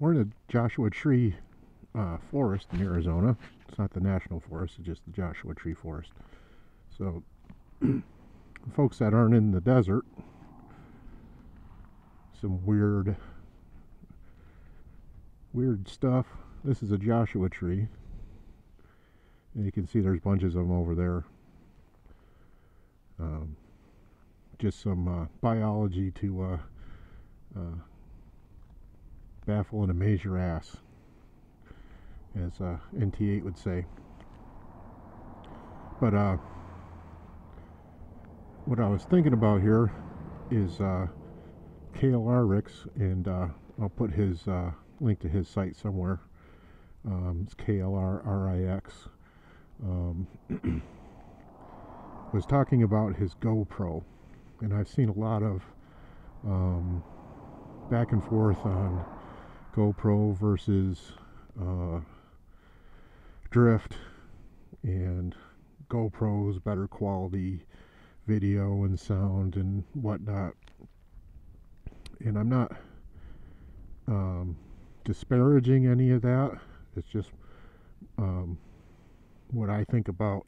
We're in the Joshua Tree forest in Arizona. It's not the national forest, it's just the Joshua Tree forest. So, folks that aren't in the desert, some weird stuff. This is a Joshua tree. And you can see there's bunches of them over there. Just some biology to baffle and amaze your ass, as NT8 would say. But what I was thinking about here is KLRX, and I'll put his link to his site somewhere. It's KLRRIX. Was talking about his GoPro, and I've seen a lot of back and forth on GoPro versus drift, and GoPro's better quality video and sound and whatnot. And I'm not disparaging any of that. It's just what I think about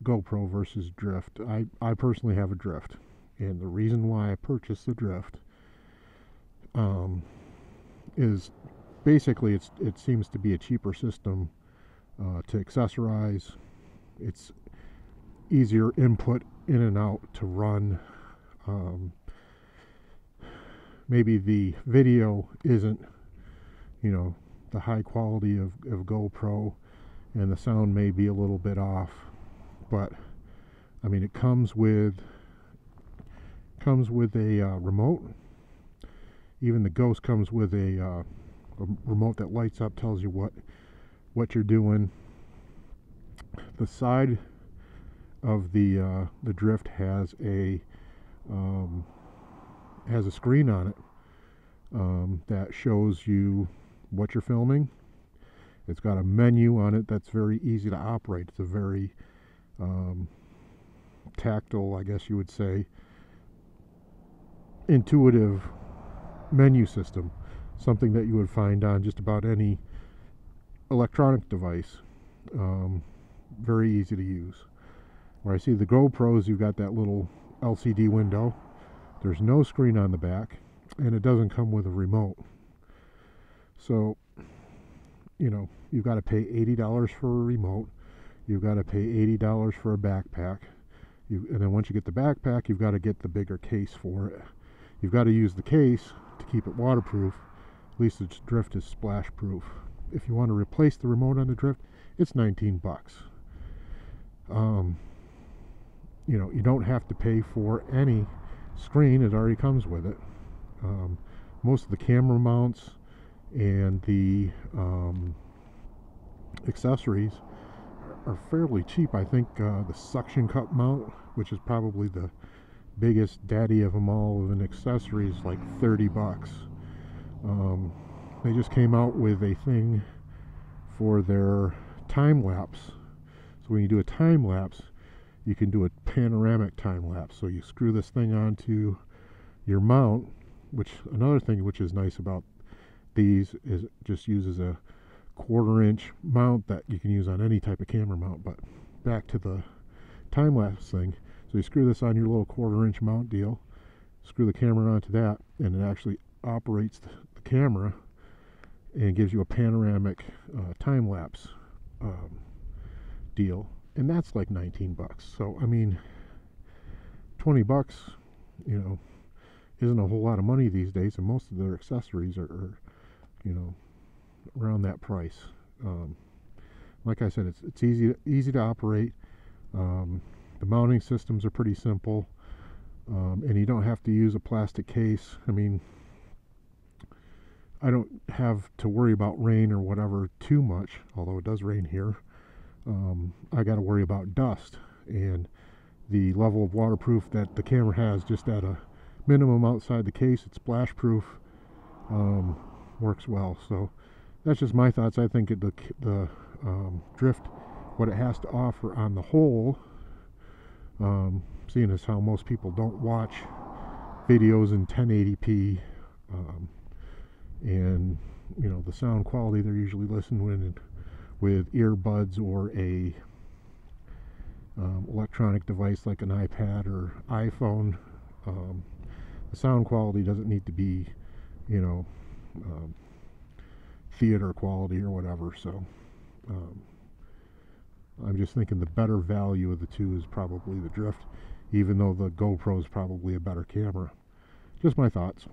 GoPro versus drift. I personally have a drift, and the reason why I purchased the drift is basically it seems to be a cheaper system to accessorize. It's easier input in and out to run. Maybe the video isn't, the high quality of GoPro, and the sound may be a little bit off, but I mean, it comes with a remote. Even the Ghost comes with a remote that lights up, tells you what you're doing. The side of the drift has a screen on it that shows you what you're filming. It's got a menu on it that's very easy to operate. It's a very tactile, I guess you would say, intuitive menu system. Something that you would find on just about any electronic device. Very easy to use. Where I see the GoPros, you've got that little LCD window. There's no screen on the back, and it doesn't come with a remote. So, you've got to pay $80 for a remote. You've got to pay $80 for a backpack. And then once you get the backpack, you've got to get the bigger case for it. You've got to use the case to keep it waterproof. At least its drift is splash proof. If you want to replace the remote on the drift, it's $19. You don't have to pay for any screen. It already comes with it. Most of the camera mounts and the accessories are fairly cheap. I think the suction cup mount, which is probably the biggest daddy of them all of an accessory, is like $30. They just came out with a thing for their time lapse. So when you do a time lapse, you can do a panoramic time lapse. So you screw this thing onto your mount, which another thing which is nice about these is it just uses a 1/4 inch mount that you can use on any type of camera mount. But back to the time lapse thing. So you screw this on your little 1/4 inch mount deal, screw the camera onto that, and it actually operates the camera and gives you a panoramic time lapse deal. And that's like $19. So I mean, $20, isn't a whole lot of money these days, and most of their accessories are around that price. Like I said, it's easy to operate. The mounting systems are pretty simple, and you don't have to use a plastic case. I mean, I don't have to worry about rain or whatever too much, although it does rain here. I got to worry about dust, and the level of waterproof that the camera has just at a minimum outside the case. It's splash proof, works well. So that's just my thoughts. I think the drift, what it has to offer on the whole, seeing as how most people don't watch videos in 1080p, and the sound quality they're usually listening with earbuds or a electronic device like an iPad or iPhone. Um, the sound quality doesn't need to be, you know, um, theater quality or whatever. So um, I'm just thinking the better value of the two is probably the Drift, even though the GoPro is probably a better camera. Just my thoughts.